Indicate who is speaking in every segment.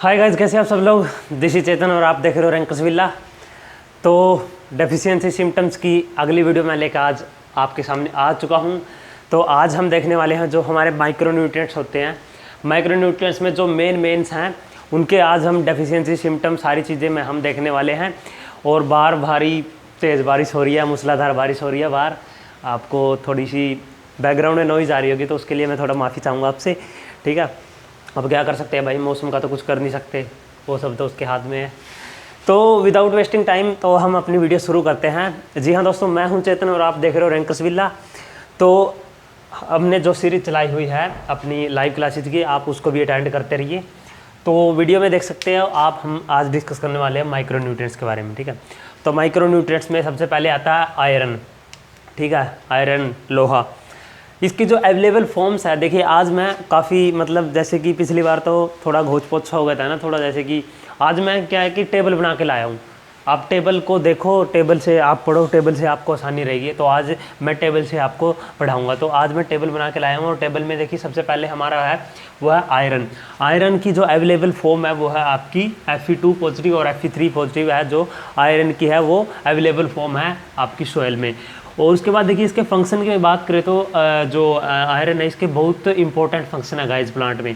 Speaker 1: Hi guys, कैसे आप सब लोग। दिस इज चेतन और आप देख रहे हो रैंकर्स विला। तो डेफिशिएंसी सिम्टम्स की अगली वीडियो मैं लेकर आज आपके सामने आ चुका हूं। तो आज हम देखने वाले हैं जो हमारे माइक्रोन्यूट्रिएंट्स होते हैं। माइक्रोन्यूट्रिएंट्स में जो मेन्स हैं उनके आज हम डेफिशिएंसी सिम्टम्स सारी चीज़ें में हम देखने वाले हैं। और बाहर भारी तेज़ बारिश हो रही है, मूसलाधार बारिश हो रही है बाहर। आपको थोड़ी सी बैकग्राउंड में नॉइज़ आ रही होगी तो उसके लिए मैं थोड़ा माफ़ी चाहूँगा आपसे, ठीक है। अब क्या कर सकते हैं भाई, मौसम का तो कुछ कर नहीं सकते, वो सब तो उसके हाथ में है। तो विदाउट वेस्टिंग टाइम तो हम अपनी वीडियो शुरू करते हैं। जी हाँ दोस्तों, मैं हूं चेतन और आप देख रहे हो रैंकर्स विला। तो हमने जो सीरीज चलाई हुई है अपनी लाइव क्लासेज की, आप उसको भी अटेंड करते रहिए। तो वीडियो में देख सकते हैं आप, हम आज डिस्कस करने वाले हैं माइक्रोन्यूट्रिएंट्स के बारे में, ठीक है। तो माइक्रोन्यूट्रिएंट्स में सबसे पहले आता है आयरन, ठीक है। आयरन, लोहा, इसकी जो अवेलेबल फॉर्म्स है। देखिए आज मैं काफ़ी जैसे कि पिछली बार तो थोड़ा घोच पोच हो गया था ना, थोड़ा जैसे कि आज मैं क्या है कि टेबल बना के लाया हूँ। आप टेबल को देखो, टेबल से आप पढ़ो, टेबल से आपको आसानी रहेगी। तो आज मैं टेबल से आपको पढ़ाऊँगा। तो आज मैं टेबल बना के लाया हूँ और टेबल में देखिए सबसे पहले हमारा है वो है आयरन। आयरन की जो अवेलेबल फॉर्म है वो है आपकी Fe2 पॉजिटिव और Fe3 पॉजिटिव है। जो आयरन की है वो अवेलेबल फॉर्म है आपकी सोयल में। और उसके बाद देखिए इसके फंक्शन की बात करें तो जो आयरन है इसके बहुत इंपॉर्टेंट फंक्शन है गाइस प्लांट में।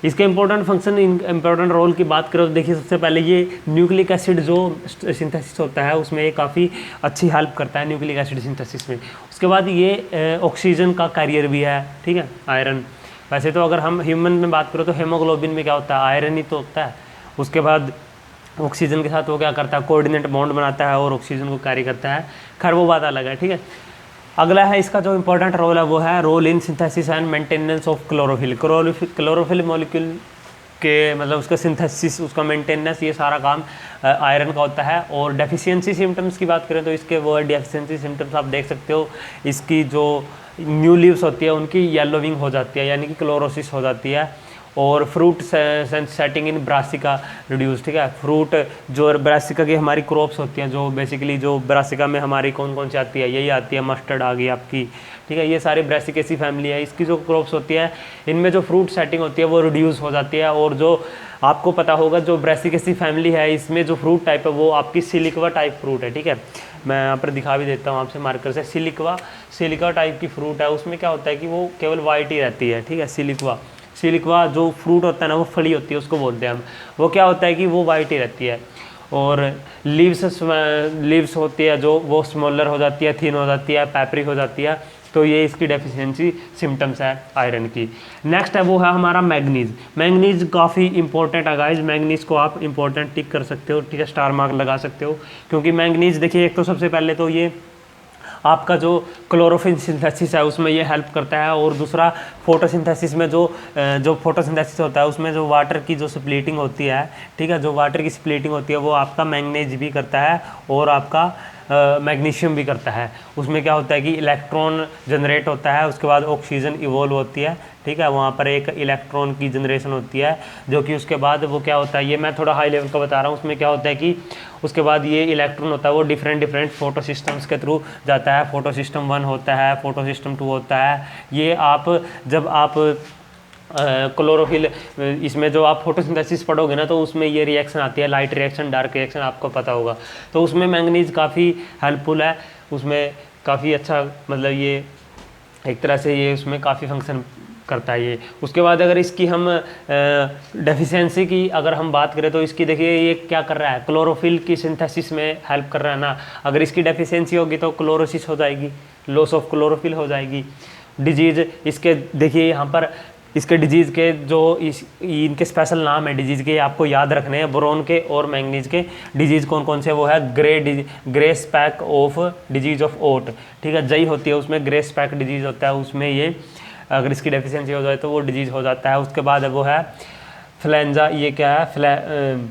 Speaker 1: इसके इंपॉर्टेंट फंक्शन, इंपॉर्टेंट रोल की बात करो तो देखिए सबसे पहले ये न्यूक्लिक एसिड जो सिंथेसिस होता है उसमें ये काफ़ी अच्छी हेल्प करता है न्यूक्लिक एसिड सिंथेसिस में। उसके बाद ये ऑक्सीजन का कैरियर भी है, ठीक है, आयरन। वैसे तो अगर हम ह्यूमन में बात करो तो हेमोग्लोबिन में क्या होता है, आयरन ही तो होता है। उसके बाद ऑक्सीजन के साथ वो क्या करता है, कोऑर्डिनेट बॉन्ड बनाता है और ऑक्सीजन को कैरी करता है। खैर वो बात अलग है, ठीक है। अगला है इसका जो इंपॉर्टेंट रोल है वो है role in synthesis and maintenance of chlorophyll. Chlorophyll molecule के उसका सिंथेसिस, उसका मेंटेनेंस, ये सारा काम आयरन का होता है। और डेफिशिएंसी सिम्टम्स की बात करें तो इसके वो डेफिशिएंसी सिम्टम्स आप देख सकते हो। इसकी जो न्यू लीव्स होती है उनकी येलोविंग हो जाती है, यानी कि क्लोरोसिस हो जाती है। और फ्रूट सेटिंग इन ब्रासिका रिड्यूस, ठीक है। फ्रूट जो ब्रासिका की हमारी क्रॉप्स होती हैं, जो बेसिकली जो ब्रासिका में हमारी कौन कौन सी आती है, यही आती है, मस्टर्ड आ गई आपकी, ठीक है। ये सारी ब्रासिकेसी फैमिली है। इसकी जो क्रॉप्स होती है इनमें जो फ्रूट सेटिंग होती है वो रिड्यूस हो जाती है। और जो आपको पता होगा जो ब्रासिकेसी फैमिली है इसमें जो फ्रूट टाइप है वो आपकी सिलिकवा टाइप फ्रूट है, ठीक है। मैं यहाँ पर दिखा भी देता हूँ आपसे मार्कर से। सिलिकवा टाइप की फ्रूट है। उसमें क्या होता है कि वो केवल वाइट ही रहती है, ठीक है। सिलिकवा जो फ्रूट होता है ना, वो फली होती है, उसको बोलते हैं हम। वो क्या होता है कि वो वाइट ही रहती है। और लीव्स होती है जो वो स्मॉलर हो जाती है, थिन हो जाती है, पैपरी हो जाती है। तो ये इसकी डेफिशिएंसी सिम्टम्स है आयरन की। नेक्स्ट है वो है हमारा मैग्नीज। मैग्नीज काफ़ी इंपॉर्टेंट है गाइज। मैग्नीज को आप इंपॉर्टेंट टिक कर सकते हो, ठीक है, स्टार मार्क लगा सकते हो। क्योंकि मैग्नीज देखिए, एक तो सबसे पहले तो ये आपका जो क्लोरोफिल सिंथेसिस है उसमें ये हेल्प करता है। और दूसरा फोटोसिंथेसिस में जो फोटोसिंथेसिस होता है उसमें जो वाटर की जो स्प्लिटिंग होती है, ठीक है, जो वाटर की स्प्लिटिंग होती है वो आपका मैंगनीज भी करता है और आपका मैग्नीशियम भी करता है। उसमें क्या होता है कि इलेक्ट्रॉन जनरेट होता है, उसके बाद ऑक्सीजन इवोल्व होती है, ठीक है। वहाँ पर एक इलेक्ट्रॉन की जनरेशन होती है जो कि उसके बाद वो क्या होता है, ये मैं थोड़ा हाई लेवल का बता रहा हूँ। उसमें क्या होता है कि उसके बाद ये इलेक्ट्रॉन होता है वो डिफरेंट फोटो सिस्टम्स के थ्रू जाता है। फोटो सिस्टम 1 होता है, फोटो सिस्टम 2 होता है। ये जब आप क्लोरोफिल इसमें जो आप फोटोसिंथेसिस पढ़ोगे ना तो उसमें ये रिएक्शन आती है, लाइट रिएक्शन, डार्क रिएक्शन, आपको पता होगा। तो उसमें मैंगनीज काफ़ी हेल्पफुल है। उसमें काफ़ी अच्छा ये एक तरह से ये उसमें काफ़ी फंक्शन करता है ये। उसके बाद अगर इसकी हम डेफिशिएंसी की अगर हम बात करें तो इसकी देखिए ये क्या कर रहा है, क्लोरोफिल की सिंथेसिस में हेल्प कर रहा है ना। अगर इसकी डेफिशिएंसी होगी तो क्लोरोसिस हो जाएगी, लॉस ऑफ क्लोरोफिल हो जाएगी। डिजीज़ इसके देखिए यहाँ पर इसके डिजीज़ के जो इनके स्पेशल नाम है डिजीज़ के, आपको याद रखने हैं। बोरोन के और मैंगनीज के डिजीज़ कौन कौन से, वो है grey speck of disease of oat, ठीक है। जई होती है उसमें ग्रे स्पैक डिजीज़ होता है, उसमें ये अगर इसकी डेफिशिएंसी हो जाए तो वो डिजीज़ हो जाता है। उसके बाद वो है फ्लैंजा, ये क्या है,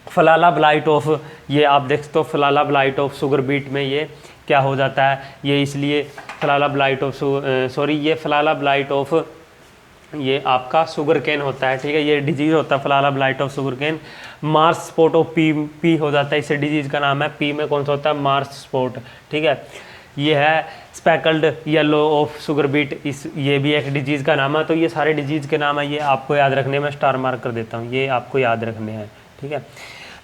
Speaker 1: फलाला ब्लाइट ऑफ, ये आप देख सकते हो फलाला ब्लाइट ऑफ शुगर बीट में ये क्या हो जाता है, ये इसलिए फलाला ब्लाइट ऑफ ये फलाला ब्लाइट ऑफ ये आपका शुगर केन होता है, ठीक है। ये डिजीज़ होता है फलाला blight of sugar cane. Marsh spot of pea हो जाता है, इससे डिजीज़ का नाम है। पी में कौन सा होता है, मार्स स्पॉट, ठीक है। ये है speckled yellow of sugar beat, इस ये भी एक डिजीज़ का नाम है। तो ये सारे डिजीज़ के नाम है, ये आपको याद रखने में स्टार मार्क कर देता हूँ, ये आपको याद रखने हैं, ठीक है।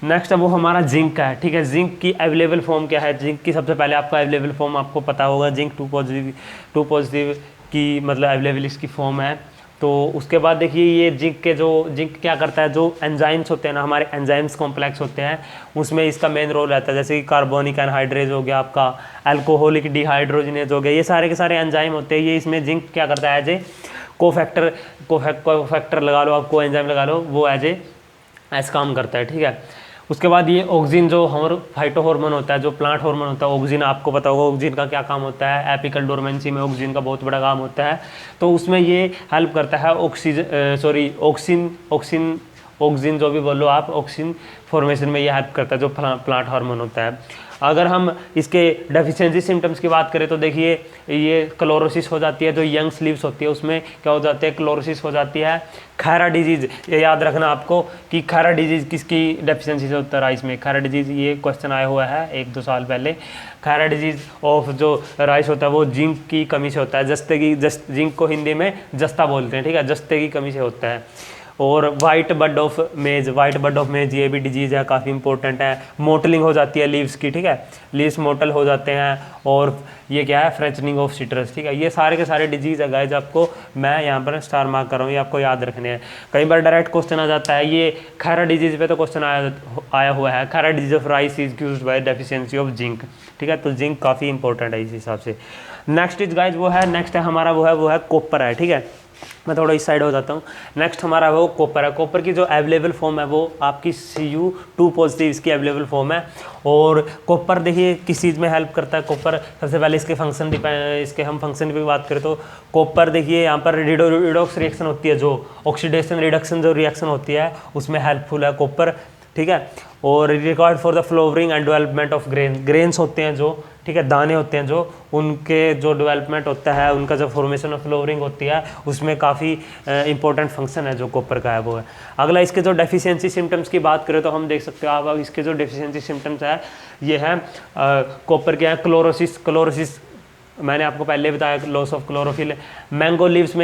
Speaker 1: नेक्स्ट है वो हमारा जिंक का है, ठीक है। जिंक की अवेलेबल फॉर्म क्या है? जिंक की सबसे पहले आपका अवेलेबल फॉर्म आपको पता होगा, जिंक 2 पॉजिटिव की मतलब अवेलेबल इसकी फॉर्म है। तो उसके बाद देखिए ये जिंक क्या करता है, जो एंजाइम्स होते हैं ना, हमारे एंजाइम्स कॉम्प्लेक्स होते हैं, उसमें इसका मेन रोल रहता है। जैसे कि कार्बोनिक एनहाइड्रेज हो गया आपका, अल्कोहलिक डिहाइड्रोजिनेज हो गया, ये सारे के सारे एंजाइम होते हैं। ये इसमें जिंक क्या करता है, एज ए कोफैक्टर लगा लो, आपको एंजाइम लगा लो, वो एज ए ऐसा काम करता है, ठीक है। उसके बाद ये ऑक्सीजन जो फाइटो हार्मोन होता है, जो प्लांट हार्मोन होता है, ऑक्सीजन आपको पता होगा ऑक्सीजन का क्या काम होता है, एपिकल डोरमेंसी में ऑक्सीजन का बहुत बड़ा काम होता है। तो उसमें ये हेल्प करता है ऑक्सीजन जो भी बोलो आप, ऑक्सीजन फॉर्मेशन में ये हेल्प करता है, जो प्लांट हार्मोन होता है। अगर हम इसके डेफिशिएंसी सिम्टम्स की बात करें तो देखिए ये क्लोरोसिस हो जाती है, जो यंग स्लीव्स होती है उसमें क्या हो जाती है, क्लोरोसिस हो जाती है। खैरा डिजीज़, ये याद रखना आपको कि खैरा डिजीज़ किसकी डेफिशिएंसी से होता है, राइस में। खैरा डिजीज़ ये क्वेश्चन आया हुआ है 1-2 साल पहले। खैरा डिजीज़ ऑफ जो राइस होता है वो जिंक की कमी से होता है। जिंक को हिंदी में जस्ता बोलते हैं, ठीक है, जस्ते की कमी से होता है। और वाइट बड ऑफ मेज ये भी डिजीज़ है, काफ़ी इंपॉर्टेंट है। मोटलिंग हो जाती है लीव्स की, ठीक है, लीव्स मोटल हो जाते हैं। और ये क्या है, फ्रेंचनिंग ऑफ सिट्रस, ठीक है। ये सारे के सारे डिजीज़ है गाइज, आपको मैं यहाँ पर स्टार मार्क कर रहा हूँ, ये आपको याद रखने हैं। कई बार डायरेक्ट क्वेश्चन आ जाता है, ये खैरा डिजीज़ पे तो क्वेश्चन आया हुआ है, Khaira disease of rice is caused by deficiency of zinc, ठीक है। तो जिंक काफ़ी इंपॉर्टेंट है इस हिसाब से। नेक्स्ट इज गाइज नेक्स्ट है हमारा वो है कॉपर है, ठीक है। मैं थोड़ा इस साइड हो जाता हूँ। नेक्स्ट हमारा वो कॉपर है। कॉपर की जो अवेलेबल फॉर्म है वो आपकी Cu2 पॉजिटिव इसकी अवेलेबल फॉर्म है। और कॉपर देखिए किस चीज़ में हेल्प करता है कॉपर, सबसे पहले इसके हम फंक्शन की बात करें तो कॉपर देखिए यहाँ पर रिडॉक्स रिएक्शन होती है, जो ऑक्सीडेशन रिडक्शन जो रिएक्शन होती है उसमें हेल्पफुल है कॉपर, ठीक है। और record for the flowering and development of grains होते हैं जो, ठीक है, दाने होते हैं जो, उनके जो डेवलपमेंट होता है, उनका जो फॉर्मेशन ऑफ फ्लोवरिंग होती है, उसमें काफ़ी इंपॉर्टेंट फंक्शन है जो कॉपर का है वो है। अगला इसके जो डेफिशिएंसी सिम्टम्स की बात करें तो हम देख सकते हो आप, इसके जो डेफिशिएंसी सिम्टम्स है ये है कॉपर के है क्लोरोसिस मैंने आपको पहले बताया, loss of chlorophyll. Mango leaves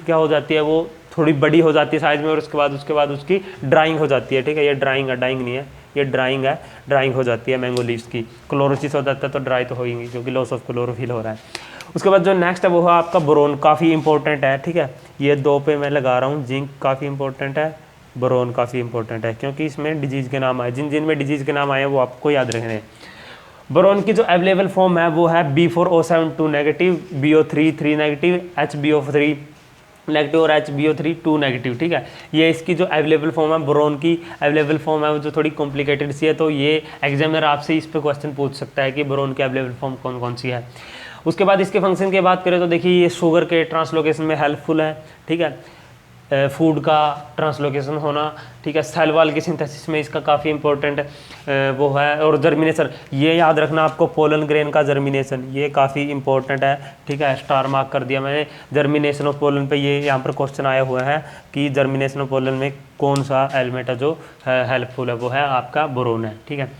Speaker 1: क्या हो जाती है, वो थोड़ी बड़ी हो जाती है साइज में, और उसके बाद उसकी ड्राइंग हो जाती है, ठीक है। ये ड्राइंग नहीं है, ये ड्राइंग हो जाती है मैंगो लीव्स की। क्लोरोसिस हो जाता है तो ड्राई तो होगी क्योंकि लॉस ऑफ क्लोरोफिल हो रहा है। उसके बाद जो नेक्स्ट है वो है आपका बोरोन, काफ़ी इंपॉर्टेंट है, ठीक है। ये 2 पे मैं लगा रहा हूँ, जिंक काफ़ी इंपॉर्टेंट है, बोरोन काफ़ी इंपॉर्टेंट है, क्योंकि इसमें डिजीज़ के नाम आए, जिन में डिजीज़ के नाम आए वो आपको याद रखने हैं। बोरोन की जो अवेलेबल फॉर्म है वो है B4O7 2 negative, BO3 3 negative, HBO3 negative और HBO3 2 नेगेटिव, ठीक है। ये इसकी जो अवेलेबल फॉर्म है, बोरोन की अवेलेबल फॉर्म है वो जो थोड़ी कॉम्प्लिकेटेड सी है, तो ये एग्जामिनर आपसे इस पे क्वेश्चन पूछ सकता है कि बोरोन की अवेलेबल फॉर्म कौन कौन सी है। उसके बाद इसके फंक्शन की बात करें तो देखिए ये शुगर के ट्रांसलोकेशन में हेल्पफुल है, ठीक है। फूड का ट्रांसलोकेशन होना, ठीक है। सेल वॉल की सिंथेसिस में इसका काफ़ी इंपॉर्टेंट वो है। और जर्मिनेशन, ये याद रखना आपको, पोलन ग्रेन का जर्मिनेशन ये काफ़ी इंपॉर्टेंट है, ठीक है। स्टार मार्क कर दिया मैंने। जर्मिनेशन ऑफ पोलन पे ये यहाँ पर क्वेश्चन आया हुआ है कि जर्मिनेशन ऑफ पोलन में कौन सा एलिमेंट है जो हेल्पफुल है, वो है आपका बोरोन है, ठीक है।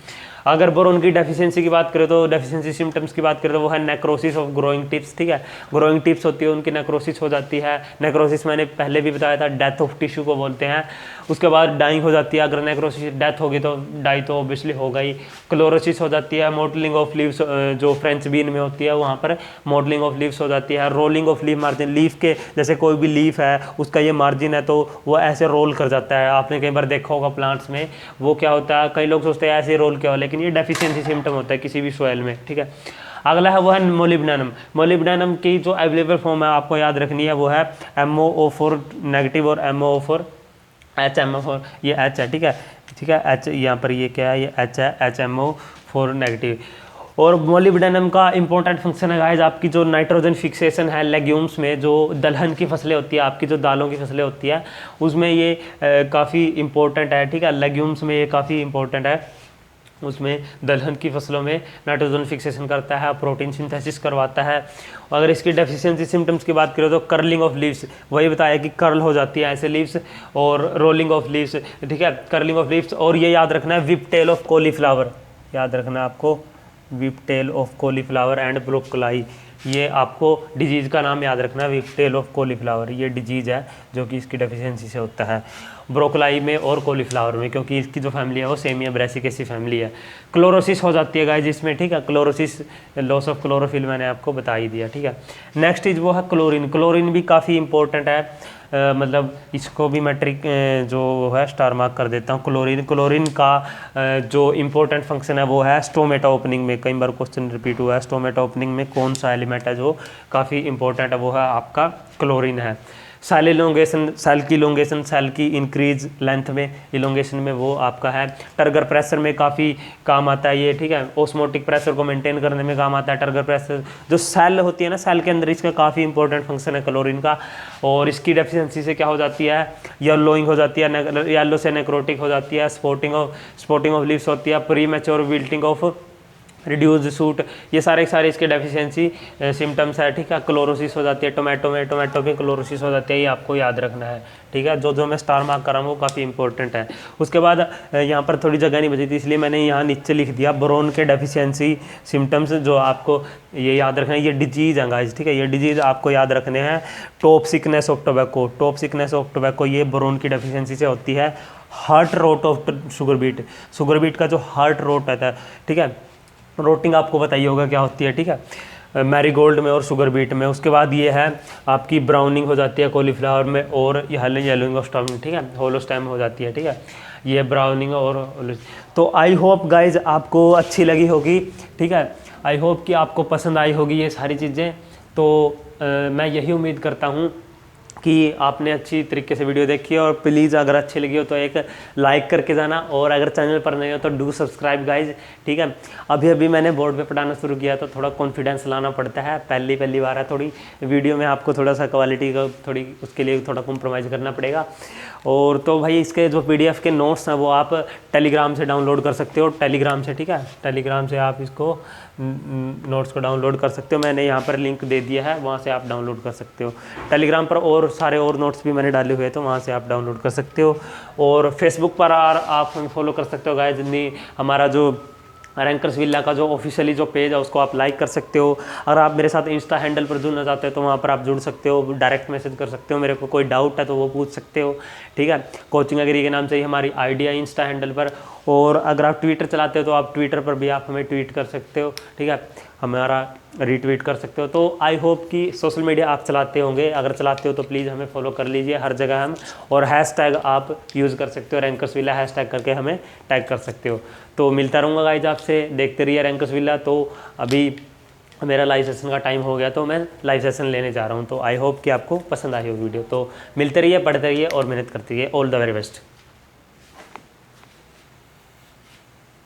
Speaker 1: अगर बोरोन की डेफिशिएंसी की बात करें तो डेफिशिएंसी सिम्टम्स की बात करें तो वो है नेक्रोसिस ऑफ ग्रोइंग टिप्स, ठीक है। ग्रोइंग टिप्स होती है उनकी नेक्रोसिस हो जाती है। नेक्रोसिस मैंने पहले भी बताया था, डेथ ऑफ टिश्यू को बोलते हैं। उसके बाद डाइंग हो जाती है, अगर नेक्रोसिस डेथ होगी तो डाई तो ऑब्वियसली होगा ही। क्लोरोसिस हो जाती है, मॉडलिंग ऑफ लीव्स जो फ्रेंच बीन में होती है वहाँ पर मॉडलिंग ऑफ लीव्स हो जाती है। Rolling of leaf margin, leaf के जैसे कोई भी लीफ है उसका ये मार्जिन है तो वो ऐसे रोल कर जाता है, आपने कई बार देखा होगा प्लांट्स में, वो क्या होता है, कई लोग सोचते हैं ऐसे रोल क्या हो, लेकिन ये डेफिशिएंसी सिम्टम होता है किसी भी सॉइल में, ठीक है। अगला है वो है मोलिब्डेनम की जो अवेलेबल फॉर्म है आपको याद रखनी है वो है MOO4 नेगेटिव और MOO4 HMO4, ये H है, ठीक है। H यहाँ पर ये क्या है, ये H है, HMO4 नेगेटिव। और मोलिब्डेनम का इंपॉर्टेंट फंक्शन है गाइस आपकी जो नाइट्रोजन फिक्सेशन है लेग्यूम्स में, जो दलहन की फसलें होती है, आपकी जो दालों की फसलें होती है उसमें ये काफ़ी इंपॉर्टेंट है, ठीक है। लेग्यूम्स में ये काफ़ी इंपॉर्टेंट है, उसमें दलहन की फसलों में नाइट्रोजन फिक्सेशन करता है, प्रोटीन सिंथेसिस करवाता है। अगर इसकी डेफिशिएंसी सिम्टम्स की बात करें तो कर्लिंग ऑफ लीव्स, वही बताया कि कर्ल हो जाती है ऐसे लीव्स, और रोलिंग ऑफ लीव्स, ठीक है, कर्लिंग ऑफ लीव्स। और ये याद रखना है विप टेल ऑफ कॉलीफ्लावर, याद रखना है आपको whip tail of cauliflower and broccoli. ये आपको डिजीज़ का नाम याद रखना है, विप टेल ऑफ कॉलीफ्लावर, ये डिजीज़ है जो कि इसकी डेफिशिएंसी से होता है ब्रोकोलाई में और कॉलीफ्लावर में, क्योंकि इसकी जो फैमिली है वो सेमिया ब्रेसिकेसी फैमिली है। क्लोरोसिस हो जाती है गाइस इसमें, ठीक है, क्लोरोसिस, लॉस ऑफ क्लोरोफिल मैंने आपको बता ही दिया, ठीक है। नेक्स्ट इज वो है क्लोरीन। क्लोरीन भी काफ़ी इंपॉर्टेंट है, मतलब इसको भी मैट्रिक जो है स्टार मार्क कर देता हूँ। क्लोरीन का जो इम्पोर्टेंट फंक्शन है वो है स्टोमेटा ओपनिंग में, कई बार क्वेश्चन रिपीट हुआ है, स्टोमेटा ओपनिंग में कौन सा एलिमेंट है जो काफ़ी इंपॉर्टेंट है, वो है आपका क्लोरीन है। सेल इलोंगेशन, सेल की इलोंगेशन, सेल की इंक्रीज लेंथ में, इलोंगेशन में वो आपका है। टर्गर प्रेशर में काफ़ी काम आता है ये, ठीक है, ओस्मोटिक प्रेशर को मेंटेन करने में काम आता है टर्गर प्रेशर। जो सेल होती है ना, सेल के अंदर इसका काफ़ी इंपॉर्टेंट फंक्शन है क्लोरीन का, और इसकी डेफिशिएंसी से क्या हो जाती है, येलोइंग हो जाती है, येलो से नेक्रोटिक हो जाती है, स्पॉटिंग ऑफ लीव्स होती है, pre mature wilting of reduced suit, ये सारे इसके डेफिशिएंसी सिम्टम्स है, ठीक है। क्लोरोसिस हो जाती है, टोमेटो में क्लोरोसिस हो जाती है, ये आपको याद रखना है, ठीक है। जो मैं स्टार मार्क कर रहा हूँ वो काफ़ी इंपॉर्टेंट है। उसके बाद यहाँ पर थोड़ी जगह नहीं बची थी, इसलिए मैंने यहाँ नीचे लिख दिया बोरोन के डेफिशिएंसी सिम्टम्स, जो आपको ये याद रखना है, ये डिजीज़ है गाइस, ठीक है, ये डिजीज़ आपको याद रखने हैं। टॉप सिकनेस ऑफ टोबैको, ये बोरोन की डेफिशिएंसी से होती है। Heart rot of sugar beet का जो हार्ट रोट रहता है, ठीक है, रोटिंग आपको बताइए होगा क्या होती है, ठीक है, मैरीगोल्ड में और शुगर बीट में। उसके बाद ये है आपकी ब्राउनिंग हो जाती है कॉलीफ्लावर में, और येलोइंग ऑफ स्टेम, ठीक है, होलो स्टेम हो जाती है, ठीक है, ये ब्राउनिंग और। तो आई होप गाइज आपको अच्छी लगी होगी, ठीक है, आई होप कि आपको पसंद आई होगी ये सारी चीज़ें। तो मैं यही उम्मीद करता हूँ कि आपने अच्छी तरीके से वीडियो देखी है, और प्लीज़ अगर अच्छी लगी हो तो एक लाइक करके जाना, और अगर चैनल पर नहीं हो तो डू सब्सक्राइब गाइज, ठीक है। अभी मैंने बोर्ड पे पढ़ाना शुरू किया तो थोड़ा कॉन्फिडेंस लाना पड़ता है, पहली बार है, थोड़ी वीडियो में आपको थोड़ा सा क्वालिटी का थोड़ी उसके लिए थोड़ा कॉम्प्रोमाइज़ करना पड़ेगा। और तो भाई इसके जो PDF के नोट्स हैं वो आप टेलीग्राम से डाउनलोड कर सकते हो, टेलीग्राम से, ठीक है, टेलीग्राम से आप इसको नोट्स को डाउनलोड कर सकते हो, मैंने यहाँ पर लिंक दे दिया है, वहाँ से आप डाउनलोड कर सकते हो टेलीग्राम पर। और सारे और नोट्स भी मैंने डाले हुए हैं तो वहाँ से आप डाउनलोड कर सकते हो। और फेसबुक पर आप हमें फॉलो कर सकते हो गाइस, हमारा जो रैंकर्स विला का जो ऑफिशियली जो पेज है उसको आप लाइक कर सकते हो। अगर आप मेरे साथ इंस्टा हैंडल पर जुड़ना चाहते हो तो वहाँ पर आप जुड़ सकते हो, डायरेक्ट मैसेज कर सकते हो, मेरे को कोई डाउट है तो वो पूछ सकते हो, ठीक है। कोचिंग एग्री के नाम से ही हमारी आईडी है इंस्टा हैंडल पर। और अगर आप ट्विटर चलाते हो तो आप ट्विटर पर भी आप हमें ट्वीट कर सकते हो, ठीक है, हमारा रीट्वीट कर सकते हो। तो आई होप कि सोशल मीडिया आप चलाते होंगे, अगर चलाते हो तो प्लीज़ हमें फॉलो कर लीजिए हर जगह हम, और हैशटैग आप यूज़ कर सकते हो, रैंकर्स विला हैशटैग करके हमें टैग कर सकते हो। तो मिलता रहूँगा गाइज आपसे, देखते रहिए रैंकर्स विला। तो अभी मेरा लाइव सेशन का टाइम हो गया तो मैं लाइव सेशन लेने जा रहा हूँ। तो आई होप कि आपको पसंद आई हो वीडियो। तो मिलते रहिए, पढ़ते रहिए और मेहनत करते रहिए। All the very best.